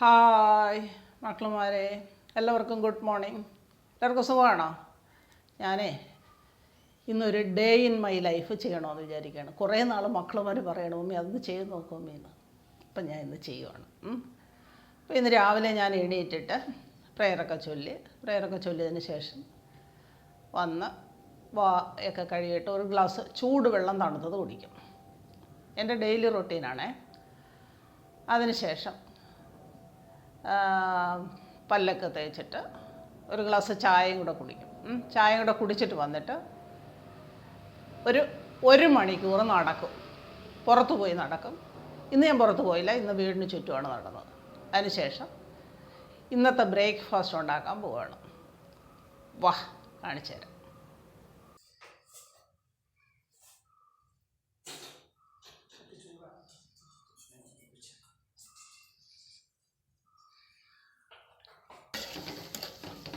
Hi മക്കളുമാരെ, എല്ലാവർക്കും good morning. എല്ലാവർക്കും സുഖമാണോ? ഞാനേ ഇന്നൊരു ഡേ ഇൻ മൈ ലൈഫ് ചെയ്യണമെന്ന് വിചാരിക്കുകയാണ്. കുറേ നാൾ മക്കളുമാർ പറയണം മമ്മി അതൊന്ന് ചെയ്ത് നോക്കും മമ്മി എന്ന്. അപ്പം ഞാൻ ഇന്ന് ചെയ്യുവാണ്. അപ്പോൾ ഇന്ന് രാവിലെ ഞാൻ എണീറ്റിട്ട് പ്രേയറൊക്കെ ചൊല്ലിയതിന് ശേഷം വന്ന് ഒക്കെ കഴുകിയിട്ട് ഒരു ഗ്ലാസ് ചൂടുവെള്ളം തണുത്തത് കുടിക്കും. എൻ്റെ ഡെയിലി റൊട്ടീനാണേ. അതിനുശേഷം പല്ലൊക്കെ തേച്ചിട്ട് ഒരു ഗ്ലാസ് ചായയും കൂടെ കുടിക്കും. ചായയും കൂടെ കുടിച്ചിട്ട് വന്നിട്ട് ഒരു മണിക്കൂർ നടക്കും. പുറത്തു പോയി നടക്കും. ഇന്ന് ഞാൻ പുറത്ത് പോയില്ല, ഇന്ന് വീടിന് ചുറ്റുമാണ് നടന്നത്. അതിനുശേഷം ഇന്നത്തെ ബ്രേക്ക്ഫാസ്റ്റ് ഉണ്ടാക്കാൻ പോവുകയാണ്. വാ, കാണിച്ചു തരാം.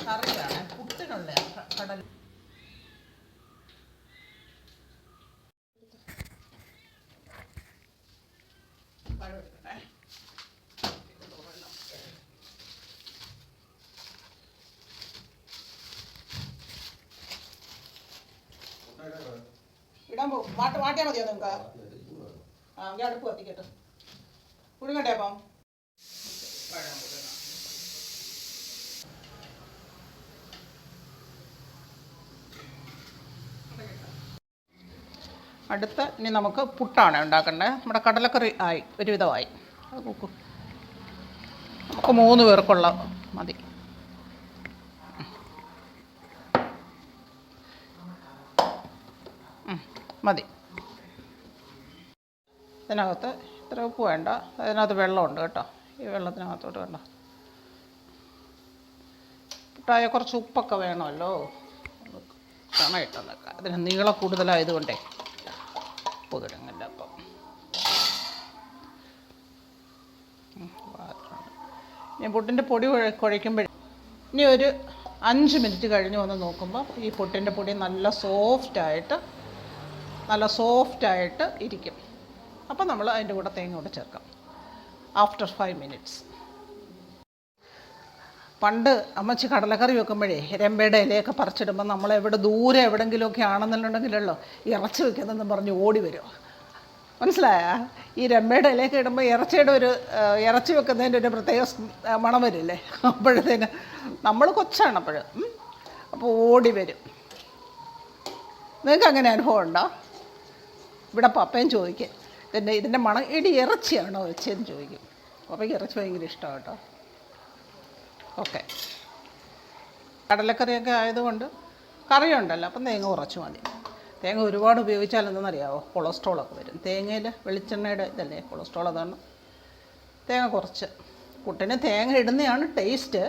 കറിയാണ് പുട്ടിനുള്ള കടൽ. ഇടാൻ പോകും. മാട്ടിയാൽ മതിയോ നിങ്ങൾക്ക്? എങ്കിൽ അടുപ്പ് കത്തിക്കട്ടെ. പുഴുങ്ങട്ടെ അപ്പം. അടുത്ത ഇനി നമുക്ക് പുട്ടാണ് ഉണ്ടാക്കേണ്ടത്. നമ്മുടെ കടലക്കറി ആയി, ഒരുവിധമായി. നമുക്ക് 3 പേർക്കുള്ള മതി. മതി. ഇതിനകത്ത് ഇത്ര ഉപ്പ് വേണ്ട, അതിനകത്ത് വെള്ളമുണ്ട് കേട്ടോ. ഈ വെള്ളത്തിനകത്തോട്ട് വേണ്ട. പുട്ടായ കുറച്ച് ഉപ്പൊക്കെ വേണമല്ലോ. കണയിട്ടതൊക്കെ അതിന് നീളം കൂടുതലായതുകൊണ്ടേ ഉപ്പ് കിടങ്ങില്ല. അപ്പം ഇനി പുട്ടിൻ്റെ പൊടി കുഴയ്ക്കുമ്പോൾ ഇനി ഒരു 5 മിനിറ്റ് കഴിഞ്ഞ് വന്ന് നോക്കുമ്പോൾ ഈ പുട്ടിൻ്റെ പൊടി നല്ല സോഫ്റ്റായിട്ട് ഇരിക്കും. അപ്പം നമ്മൾ അതിൻ്റെ കൂടെ തേങ്ങ കൂടെ ചേർക്കാം. After 5 minutes. പണ്ട് അമ്മച്ചി കടലക്കറി വെക്കുമ്പോഴേ രമ്പയുടെ ഇലയൊക്കെ പറിച്ചിടുമ്പോൾ നമ്മളെവിടെ ദൂരെ എവിടെയെങ്കിലുമൊക്കെ ആണെന്നുണ്ടെങ്കിലല്ലോ ഇറച്ചി വെക്കുന്നതെന്ന് പറഞ്ഞ് ഓടി വരും. മനസ്സിലായ? ഈ രമ്പയുടെ ഇലയൊക്കെ ഇടുമ്പോൾ ഇറച്ചി വെക്കുന്നതിൻ്റെ ഒരു പ്രത്യേക മണം വരില്ലേ? അപ്പോഴത്തേന് നമ്മൾ കൊച്ചാണ് അപ്പോൾ ഓടി വരും. നിങ്ങൾക്ക് അങ്ങനെ അനുഭവം ഉണ്ടോ? ഇവിടെ പപ്പയും ചോദിക്കും, ഇതിൻ്റെ മണം ഇറച്ചിയാണോ വെച്ചതെന്ന് ചോദിക്കും. പപ്പയ്ക്ക് ഇറച്ചി ഭയങ്കര ഇഷ്ടമാണ് കേട്ടോ. ഓക്കെ, കടലക്കറിയൊക്കെ ആയതുകൊണ്ട് കറിയുണ്ടല്ലോ, അപ്പം തേങ്ങ കുറച്ച് മതി. തേങ്ങ ഒരുപാട് ഉപയോഗിച്ചാൽ എന്തെന്നറിയാമോ? കൊളസ്ട്രോളൊക്കെ വരും. തേങ്ങയിൽ വെളിച്ചെണ്ണയുടെ ഇതല്ലേ കൊളസ്ട്രോൾ, അതാണ്. തേങ്ങ കുറച്ച്. പുട്ടിന് തേങ്ങ ഇടുന്നതാണ് ടേസ്റ്റ്.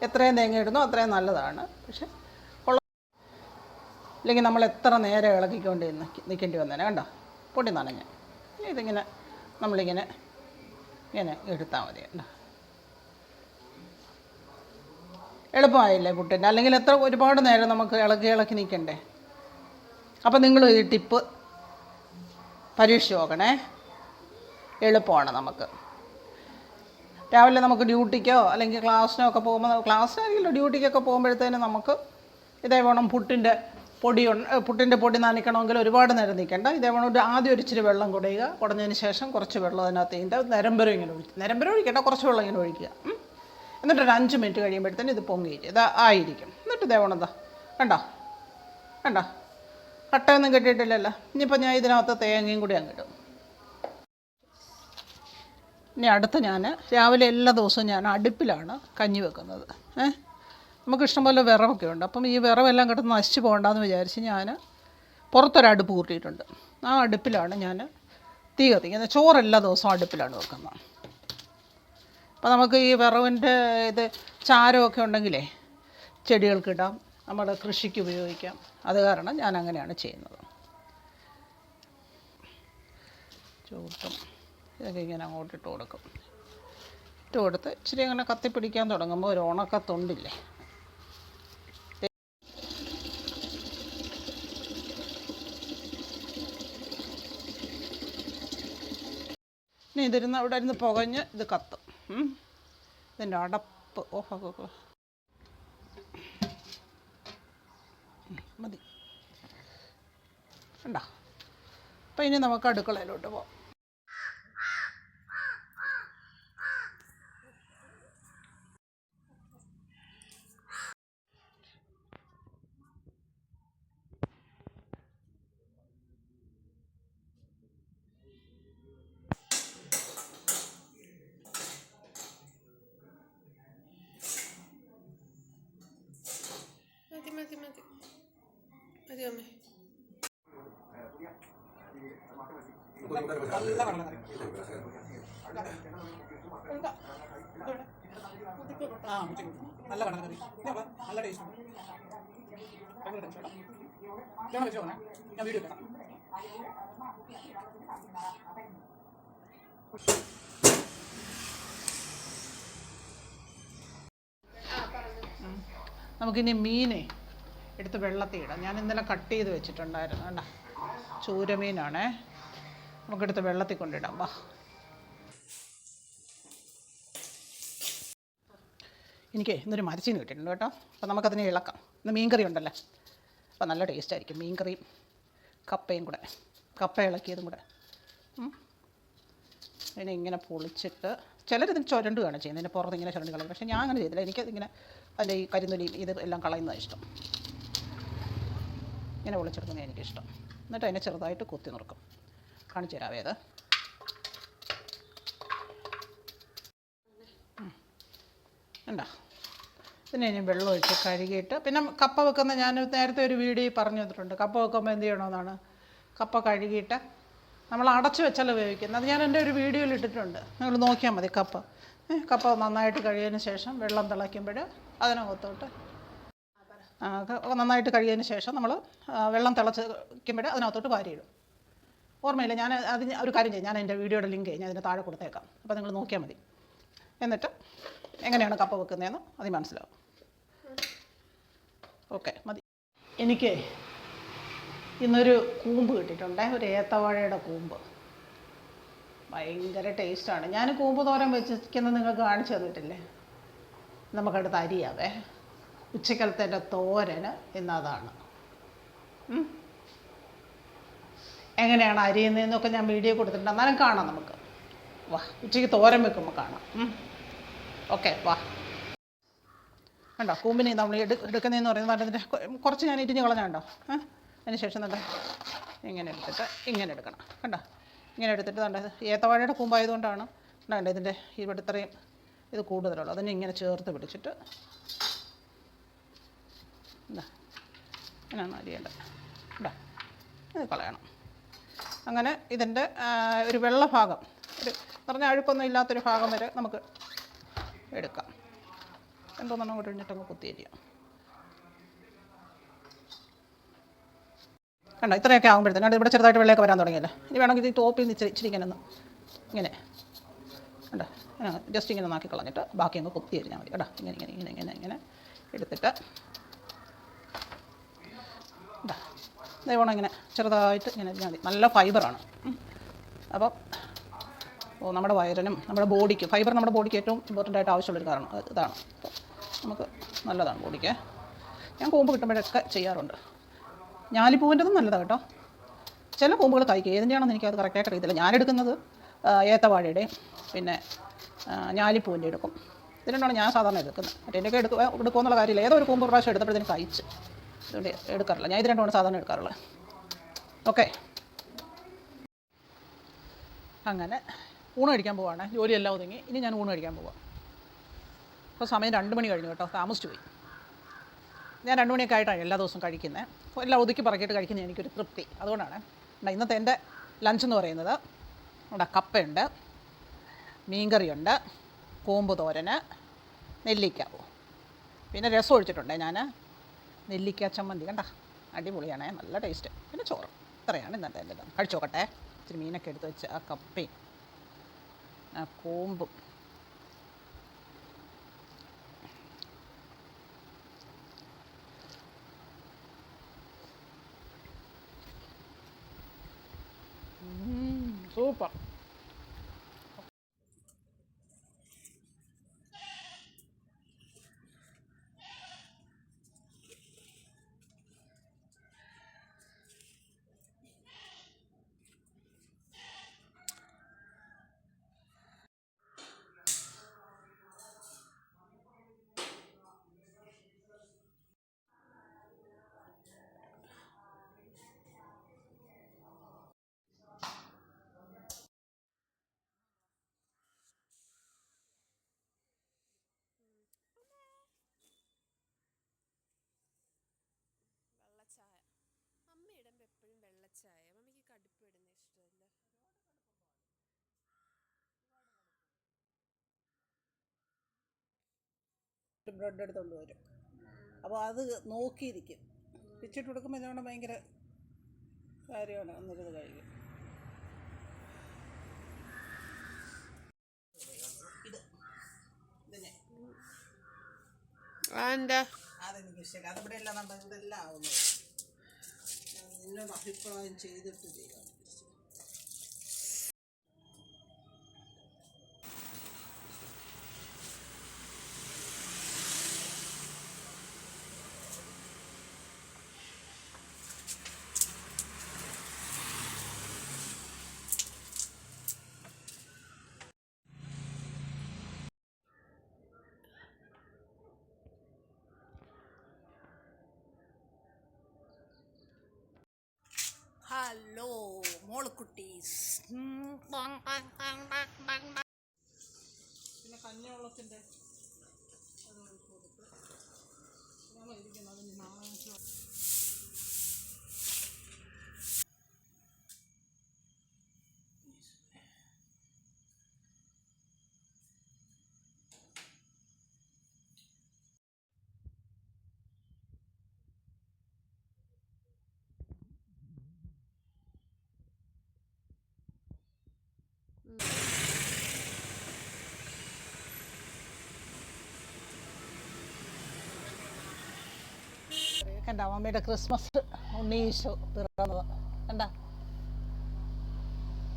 എത്രയും തേങ്ങ ഇടുന്നോ അത്രയും നല്ലതാണ്. പക്ഷെ ഇല്ലെങ്കിൽ നമ്മൾ എത്ര നേരം ഇളക്കിക്കൊണ്ട് നിൽക്കേണ്ടി വന്നേനെ. കണ്ടോ, പൊടി നനഞ്ഞ്. ഇതിങ്ങനെ നമ്മളിങ്ങനെ എടുത്താൽ മതി. കണ്ടോ, എളുപ്പമായില്ലേ പുട്ടിൻ്റെ? അല്ലെങ്കിൽ ഒരുപാട് നേരം നമുക്ക് ഇളക്കി നിൽക്കണ്ടേ. അപ്പം നിങ്ങൾ ഈ ടിപ്പ് പരീക്ഷിച്ച് നോക്കണേ. എളുപ്പമാണ്. നമുക്ക് രാവിലെ നമുക്ക് ഡ്യൂട്ടിക്കോ അല്ലെങ്കിൽ ക്ലാസ്സിനോ ഒക്കെ പോകുമ്പോൾ, ക്ലാസ്സിനാണെങ്കിലോ ഡ്യൂട്ടിക്കൊക്കെ പോകുമ്പോഴത്തേനും നമുക്ക് ഇതേ വേണം പുട്ടിൻ്റെ പൊടി നനയ്ക്കണമെങ്കിൽ ഒരുപാട് നേരം നിൽക്കേണ്ട. ഇതേ വേണം ആദ്യം ഒരിച്ചിരി വെള്ളം കുടഞ്ഞതിന് ശേഷം കുറച്ച് വെള്ളം അതിനകത്ത് ഇതിൻ്റെ നിരമ്പരം ഒഴിക്കേണ്ട, കുറച്ച് വെള്ളം ഇങ്ങനെ ഒഴിക്കുക. എന്നിട്ടൊരു 5 മിനിറ്റ് കഴിയുമ്പോഴത്തേനും ഇത് പൊങ്ങിയിട്ട് ആയിരിക്കും. എന്നിട്ട് ഇതേവണെന്താ കണ്ടോ കട്ടയൊന്നും കെട്ടിയിട്ടില്ലല്ലോ. ഇനിയിപ്പോൾ ഞാൻ ഇതിനകത്ത് തേങ്ങയും കൂടി ഇടും. ഇനി അടുത്ത് ഞാൻ രാവിലെ എല്ലാ ദിവസവും ഞാൻ അടുപ്പിലാണ് കഞ്ഞി വെക്കുന്നത്. നമുക്ക് ഇഷ്ടംപോലെ വിറവൊക്കെ ഉണ്ട്. അപ്പം ഈ വിറവെല്ലാം കിടന്ന് നശിച്ച് പോകണ്ടെന്ന് വിചാരിച്ച് ഞാൻ പുറത്തൊരടുപ്പ് കൂട്ടിയിട്ടുണ്ട്. ആ അടുപ്പിലാണ് ഞാൻ തീ കത്തിക്കുന്നത്. ചോറെല്ലാ ദിവസവും അടുപ്പിലാണ് വെക്കുന്നത്. അപ്പോൾ നമുക്ക് ഈ വിറവിൻ്റെ ചാരമൊക്കെ ഉണ്ടെങ്കിലേ ചെടികൾക്കിടാം, നമ്മുടെ കൃഷിക്ക് ഉപയോഗിക്കാം. അത് കാരണം ഞാൻ അങ്ങനെയാണ് ചെയ്യുന്നത്. ചൂട്ടും ഇതൊക്കെ ഇങ്ങനെ അങ്ങോട്ട് ഇട്ട് കൊടുത്ത് ഇച്ചിരി അങ്ങനെ കത്തിപ്പിടിക്കാൻ തുടങ്ങുമ്പോൾ ഒരു ഉണക്കത്തൊണ്ടില്ലേ, ഇനി അവിടെ ഇരുന്ന് പുകഞ്ഞ് ഇത് കത്തും. ഇതിൻ്റെ അടപ്പ് ഓഫാക്കോ. മതി ഉണ്ടോ. അപ്പോൾ ഇനി നമുക്ക് അടുക്കളയിലോട്ട് പോകാം. മതി അമ്മേ. നല്ല കടലക്കറി, നല്ല ടേസ്റ്റ് ഉണ്ട്. ഞാൻ വീഡിയോ എടുക്കാം. നമുക്കിനി മീനെ എടുത്ത് വെള്ളത്തിൽ ഇടാം. ഞാൻ ഇന്നലെ കട്ട് ചെയ്ത് വെച്ചിട്ടുണ്ടായിരുന്നു കേട്ടോ. ചൂരമീനാണേ. നമുക്കെടുത്ത് വെള്ളത്തിൽ കൊണ്ടിടാം. വാ. എനിക്ക് ഇന്നൊരു മരച്ചീനി കിട്ടിയിട്ടുണ്ട് കേട്ടോ. അപ്പോൾ നമുക്കതിനെ ഇളക്കാം. ഇന്ന് മീൻകറി ഉണ്ടല്ലോ, അപ്പോൾ നല്ല ടേസ്റ്റ് ആയിരിക്കും. മീൻകറിയും കപ്പയും കൂടെ, കപ്പ ഇളക്കിയതും കൂടെ. അതിനെ ഇങ്ങനെ പൊളിച്ചിട്ട് ചിലരിതിന് ചുരണ്ടുകയാണ് ചെയ്യുന്നത്. ഇതിൻ്റെ പുറത്ത് ഇങ്ങനെ ചുരണ്ട് കളയും. പക്ഷേ ഞാൻ അങ്ങനെ ചെയ്തില്ല. എനിക്കതിങ്ങനെ അതിൻ്റെ ഈ കരിന്തൊലിയും ഇത് എല്ലാം കളയുന്നതാണ് ഇഷ്ടം. ഇങ്ങനെ പൊളിച്ചെടുക്കുന്നത് എനിക്കിഷ്ടം. എന്നിട്ട് അതിനെ ചെറുതായിട്ട് കുത്തി നുറുക്കും. കാണിച്ചു തരാവേ അത്. ഉണ്ടോ. പിന്നെ ഇനി വെള്ളം ഒഴിച്ച് കഴുകിയിട്ട്, പിന്നെ കപ്പ വെക്കുന്ന ഞാൻ നേരത്തെ ഒരു വീഡിയോ പറഞ്ഞു തന്നിട്ടുണ്ട്. കപ്പ വെക്കുമ്പോൾ എന്ത് ചെയ്യണമെന്നാണ്. കപ്പ കഴുകിയിട്ട് നമ്മൾ അടച്ചു വെച്ചാൽ ഉപയോഗിക്കുന്നത്. അത് ഞാൻ എൻ്റെ ഒരു വീഡിയോയിൽ ഇട്ടിട്ടുണ്ട്. നിങ്ങൾ നോക്കിയാൽ മതി. കപ്പ നന്നായിട്ട് കഴുകിയതിന് ശേഷം വെള്ളം തിളയ്ക്കുമ്പോൾ അതിനകത്തോട്ട് നന്നായിട്ട് കഴുകിയതിന് ശേഷം നമ്മൾ വെള്ളം തിളച്ചിരിക്കുമ്പോൾ അതിനകത്തോട്ട് വാരിയിടും. ഓർമ്മയില്ല, ഞാൻ അതിന് ഒരു കാര്യം ചെയ്യും. ഞാൻ എൻ്റെ വീഡിയോയുടെ ലിങ്ക് ഞാൻ അതിന് താഴെ കൊടുത്തേക്കാം. അപ്പോൾ നിങ്ങൾ നോക്കിയാൽ മതി. എന്നിട്ട് എങ്ങനെയാണ് കപ്പ വെക്കുന്നതെന്ന് അത് മനസ്സിലാവും. ഓക്കെ, മതി. എനിക്ക് ഇന്നൊരു കൂമ്പ് കിട്ടിയിട്ടുണ്ട്. ഒരു ഏത്തവാഴയുടെ കൂമ്പ്. ഭയങ്കര ടേസ്റ്റാണ്. ഞാൻ കൂമ്പ് തോരൻ വെച്ചിരിക്കുന്നത് നിങ്ങൾക്ക് കാണിച്ചു തന്നിട്ടില്ലേ. നമുക്കടുത്ത് അരിയാവേ. ഉച്ചക്കലത്തെ എൻ്റെ തോരന് ഇന്നതാണ്. എങ്ങനെയാണ് അരിയുന്നതെന്നൊക്കെ ഞാൻ വീഡിയോ കൊടുത്തിട്ടുണ്ട്. എന്നാലും കാണാം നമുക്ക്. വാ, ഉച്ചയ്ക്ക് തോരൻ വെക്കുമ്പോൾ കാണാം. ഓക്കെ, വാ. കണ്ടോ, കൂമ്പിനെ നമ്മൾ എടുക്കുന്നതെന്ന് പറയുന്നത് അതിൻ്റെ കുറച്ച് ഞാൻ ഇരിഞ്ഞ് കളഞ്ഞുണ്ടോ. അതിന് ശേഷം തന്നെ ഇങ്ങനെ എടുത്തിട്ട് ഇങ്ങനെ എടുക്കണം. കണ്ടോ, ഇങ്ങനെ എടുത്തിട്ട് കണ്ടത് ഏത്തവാഴയുടെ കൂമ്പായതുകൊണ്ടാണ് കണ്ടോ ഇതിൻ്റെ ഇവിടെ ഇത്രയും ഇത് കൂടുതലുള്ളൂ. അതിനെ ഇങ്ങനെ ചേർത്ത് പിടിച്ചിട്ട് എന്താ അങ്ങനെയാണ് അരിയേണ്ടത്. കേട്ടോ, ഇത് കളയണം. അങ്ങനെ ഇതിൻ്റെ ഒരു വെള്ള ഭാഗം, ഒരു പറഞ്ഞ അഴുക്കൊന്നും ഇല്ലാത്തൊരു ഭാഗം വരെ നമുക്ക് എടുക്കാം. എന്തോന്നെണ്ണം കൂടെ കഴിഞ്ഞിട്ടങ്ങ് കുത്തിയരിയാം. കണ്ടോ, ഇത്രയൊക്കെ ആകുമ്പോഴത്തേനും ഇവിടെ ചെറുതായിട്ട് വെള്ളയൊക്കെ വരാൻ തുടങ്ങിയല്ലോ. ഇനി വേണമെങ്കിൽ ഇത് ടോപ്പിൽ നിന്ന് ഇച്ചിരിക്കാനൊന്ന് ഇങ്ങനെ കണ്ടോ, ജസ്റ്റ് ഇങ്ങനെ നാക്കി കളഞ്ഞിട്ട് ബാക്കി അങ്ങ് കുത്തി അരിഞ്ഞാൽ മതി. കേട്ടോ, ഇങ്ങനെ ഇങ്ങനെ ഇങ്ങനെ ഇങ്ങനെ ഇങ്ങനെ എടുത്തിട്ട് ദൈവണം ഇങ്ങനെ ചെറുതായിട്ട് ഇങ്ങനെ അരിഞ്ഞാൽ മതി. നല്ല ഫൈബറാണ്. അപ്പം നമ്മുടെ വയറിനും നമ്മുടെ ബോഡിക്കും ഫൈബർ നമ്മുടെ ബോഡിക്ക് ഏറ്റവും ഇമ്പോർട്ടൻ്റ് ആയിട്ട് ആവശ്യമുള്ളൊരു കാരണം ഇതാണ്. അപ്പോൾ നമുക്ക് നല്ലതാണ് ബോഡിക്ക്. ഞാൻ കൂമ്പ് കിട്ടുമ്പോഴൊക്കെ ചെയ്യാറുണ്ട്. ഞാലിപ്പൂവിൻ്റെതും നല്ലതാണ് കേട്ടോ. ചില കൂമ്പുകൾ കഴിക്കും. ഏതിൻ്റെയാണെന്ന് എനിക്കത് കറക്റ്റായിട്ട് അറിയത്തില്ല. ഞാനെടുക്കുന്നത് ഏത്തവാഴയുടെയും പിന്നെ ഞാലിപ്പൂവിൻ്റെ എടുക്കും. ഇത് രണ്ടാണ് ഞാൻ സാധാരണ എടുക്കുന്നത്. മറ്റേൻ്റെയൊക്കെ എടുക്കുമെന്നുള്ള കാര്യമില്ല. ഏതോ ഒരു കൂമ്പ് പ്രാവശ്യം എടുത്തപ്പോഴത്തേന് കഴിച്ച്, അതുകൊണ്ട് എടുക്കാറില്ല. ഞാൻ ഇത് രണ്ടുമാണ് സാധാരണ എടുക്കാറുള്ളത്. ഓക്കെ, അങ്ങനെ ഊണ് കഴിക്കാൻ പോവാണ്. ജോലിയെല്ലാം ഒതുങ്ങി. ഇനി ഞാൻ ഊണ് കഴിക്കാൻ പോവാം. അപ്പോൾ സമയം 2 മണി കഴിഞ്ഞു കേട്ടോ. താമസിച്ചു പോയി. ഞാൻ 2 മണിയൊക്കെ ആയിട്ടാണ് എല്ലാ ദിവസവും കഴിക്കുന്നത്. അപ്പോൾ എല്ലാം ഒതുക്കി പറക്കിയിട്ട് കഴിക്കുന്നത് എനിക്കൊരു തൃപ്തി. അതുകൊണ്ടാണ് ഇന്നത്തെ എൻ്റെ ലഞ്ച് എന്ന് പറയുന്നത്. ഇവിടെ കപ്പയുണ്ട്, മീൻകറിയുണ്ട്, കൂമ്പ് തോരന്, നെല്ലിക്ക, പിന്നെ രസം ഒഴിച്ചിട്ടുണ്ട് ഞാൻ. നെല്ലിക്ക ചമ്മന്തി കണ്ട അടിപൊളിയാണേ, നല്ല ടേസ്റ്റ്. പിന്നെ ചോറ്. ഇത്രയാണ് ഇന്നത്തെ എൻ്റെ. കഴിച്ചു നോക്കട്ടെ. ഇച്ചിരി മീനൊക്കെ എടുത്ത് വെച്ച് ആ കപ്പയും ആ കൂമ്പും. സൂപ്പർ. ചായ മമ്മിക്ക് കടുപ്പ് ഇടുന്ന ഇഷ്ടമല്ല. ബ്രെഡ് എടുത്തുകൊണ്ട് വരും. അപ്പോൾ അത് നോക്കിയിരിക്കും. പിച്ചിട്ട് കൊടുക്കുമ്പോൾ ഇതുകൊണ്ട് ഭയങ്കര കാര്യമാണ്. എന്നിരുന്ന് കഴിക്കും. ഇതിനെ എന്താ അതെനിക്ക് ഇഷ്ടമില്ല. അതിവിടെ എല്ലാം നമ്മുടെ ഇതെല്ലാം ആവുന്നത്. നിന്നോട് അഭിപ്രായം ചെയ്തിട്ട് ചെയ്യാം. ഹലോ മോളുക്കുട്ടീസ്. പിന്നെ കഞ്ഞിവെള്ളത്തിൻ്റെ കൊടുത്ത് ഇരിക്കുന്നത് കണ്ട മമ്മിയുടെ ക്രിസ്മസ് ഉണ്ണീശോ പിറന്നത് കണ്ട.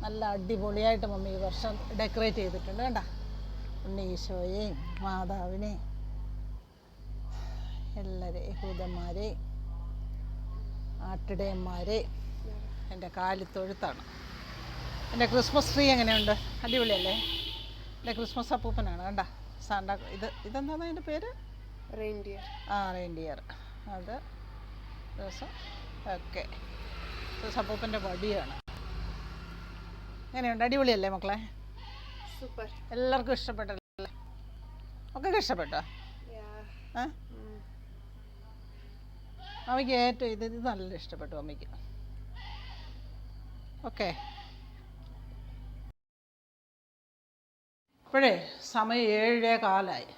നല്ല അടിപൊളിയായിട്ട് മമ്മി ഈ വർഷം ഡെക്കറേറ്റ് ചെയ്തിട്ടുണ്ട് കണ്ട. ഉണ്ണീശോയെയും മാതാവിനെയും എല്ലാവരെയും യഹൂദന്മാരെയും ആട്ടിടയന്മാരെയും. എൻ്റെ കാലിത്തൊഴുത്താണ്. എൻ്റെ ക്രിസ്മസ് ട്രീ എങ്ങനെയുണ്ട്? അടിപൊളിയല്ലേ? എൻ്റെ ക്രിസ്മസ് അപ്പൂപ്പനാണ് കണ്ട. സാന്റാ ഇതെന്താണ് അതിൻ്റെ പേര്? റെയിൻഡിയർ. റെയിൻഡിയർ. അത് ദിവസം ഓക്കെ. അപ്പൂപ്പൻ്റെ വടിയാണ്. എങ്ങനെയുണ്ട്? അടിപൊളിയല്ലേ മക്കളെ? സൂപ്പർ. എല്ലാവർക്കും ഇഷ്ടപ്പെട്ടല്ലേ? ഒക്കെ ഇഷ്ടപ്പെട്ടോ? അമ്മയ്ക്ക് ഏറ്റവും ഇത് നല്ല ഇഷ്ടപ്പെട്ടു അമ്മയ്ക്ക്. ഓക്കെ. ഇപ്പോഴേ സമയം 7:15.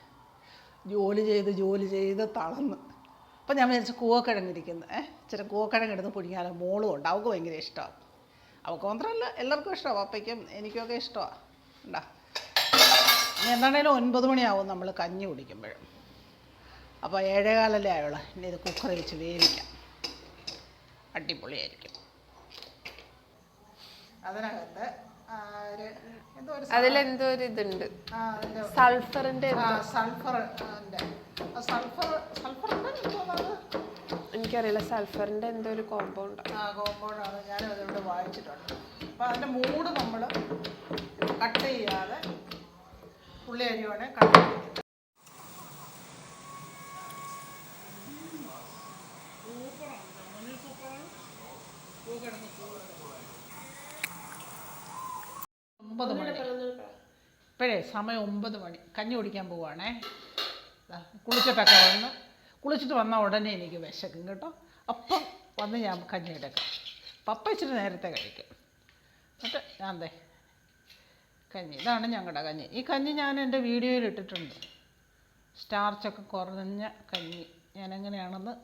ജോലി ചെയ്ത് തളർന്ന്. അപ്പം ഞാൻ വിചാരിച്ചു കൂവക്കിഴങ്ങിരിക്കുന്നത് ഇച്ചിരി കൂവക്കിഴങ്ങെടുത്ത് പുഴിഞ്ഞാൽ മോളും ഉണ്ട്. അവൾക്ക് ഭയങ്കര ഇഷ്ടമാണ്. അവൾക്ക് മാത്രമല്ല എല്ലാവർക്കും ഇഷ്ടമാണ്. പപ്പയ്ക്കും എനിക്കൊക്കെ ഇഷ്ടമാണ്. ഉണ്ടാ ഇനി എന്താണേലും 9 മണിയാവും നമ്മൾ കഞ്ഞി കുടിക്കുമ്പോഴും. അപ്പോൾ 7:15 ആയുള്ളൂ. ഇനി ഇത് കുക്കറിൽ വെച്ച് വേവിക്കാം. അടിപൊളിയായിരിക്കും. അതിനകത്ത് അതിലെന്തോ ഒരു ഇതുണ്ട്. സൾഫറിന്റെ എനിക്കറിയില്ല. സൾഫറിന്റെ എന്തോ ഒരു കോമ്പൗണ്ടാണ്. ഞാനും അതിലൂടെ വായിച്ചിട്ടുണ്ട്. അപ്പോൾ അതിൻ്റെ മൂട് നമ്മൾ കട്ട് ചെയ്യാതെ ഉള്ളി അരിയോടെ കട്ട് ചെയ്ത് ഇപ്പോഴേ സമയം 9 മണി. കഞ്ഞി കുടിക്കാൻ പോവുകയാണേ. കുളിച്ചിട്ട് വന്ന ഉടനെ എനിക്ക് വിശക്കും കേട്ടോ. അപ്പം വന്ന് ഞാൻ കഞ്ഞി എടുക്കാം. പപ്പ ഇച്ചിരി നേരത്തെ കഴിക്കും. എന്നിട്ട് ഞാൻ കഞ്ഞി. ഇതാണ് ഞങ്ങളുടെ കഞ്ഞി. ഈ കഞ്ഞി ഞാൻ എൻ്റെ വീഡിയോയിൽ ഇട്ടിട്ടുണ്ട്. സ്റ്റാർച്ചൊക്കെ കുറഞ്ഞ കഞ്ഞി ഞാനെങ്ങനെയാണെന്ന്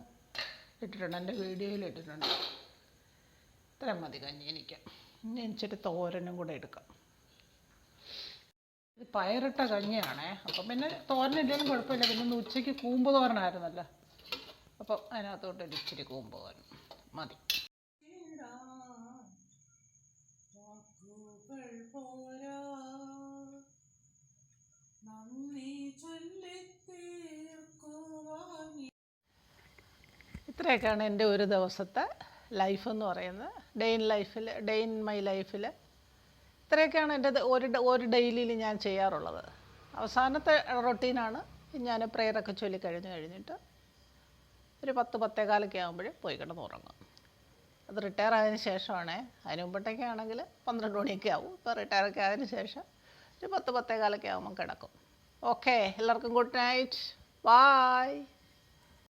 ഇട്ടിട്ടുണ്ട്. എൻ്റെ വീഡിയോയിൽ ഇട്ടിട്ടുണ്ട്. ഇത്രയും മതി കഞ്ഞി എനിക്ക്. ഇനി ഇച്ചിരി തോരനും കൂടെ എടുക്കാം. ഇത് പയറിട്ട കഞ്ഞിയാണേ. അപ്പം പിന്നെ തോരനില്ലെങ്കിലും കുഴപ്പമില്ല. പിന്നെ ഇന്ന് ഉച്ചയ്ക്ക് കൂമ്പ് തോരനായിരുന്നല്ലോ. അപ്പം അതിനകത്തോട്ട് ഇച്ചിരി കൂമ്പ് തോരൻ മതി. ഇത്രയൊക്കെയാണ് എൻ്റെ ഒരു ദിവസത്തെ ലൈഫ് എന്ന് പറയുന്നത്. ഡേ ഇൻ മൈ ലൈഫിൽ ഇത്രയൊക്കെയാണ് എൻ്റെ ഒരു ഡെയിലിയിൽ ഞാൻ ചെയ്യാറുള്ളത്. അവസാനത്തെ റൊട്ടീനാണ് ഞാൻ പ്രെയറൊക്കെ കഴിഞ്ഞിട്ട് ഒരു 10-10:15 ആകുമ്പോഴേ പോയി കിടന്നുറങ്ങും. അത് റിട്ടയർ ആയതിനു ശേഷമാണേ. അതിന് മുമ്പട്ടൊക്കെ ആണെങ്കിൽ 12 മണിയൊക്കെ ആവും. ഇപ്പോൾ റിട്ടയറൊക്കെ ആയതിനു ശേഷം ഒരു 10-10:15 ആകുമ്പോൾ കിടക്കും. ഓക്കെ, എല്ലാവർക്കും ഗുഡ് നൈറ്റ്. ബായ്.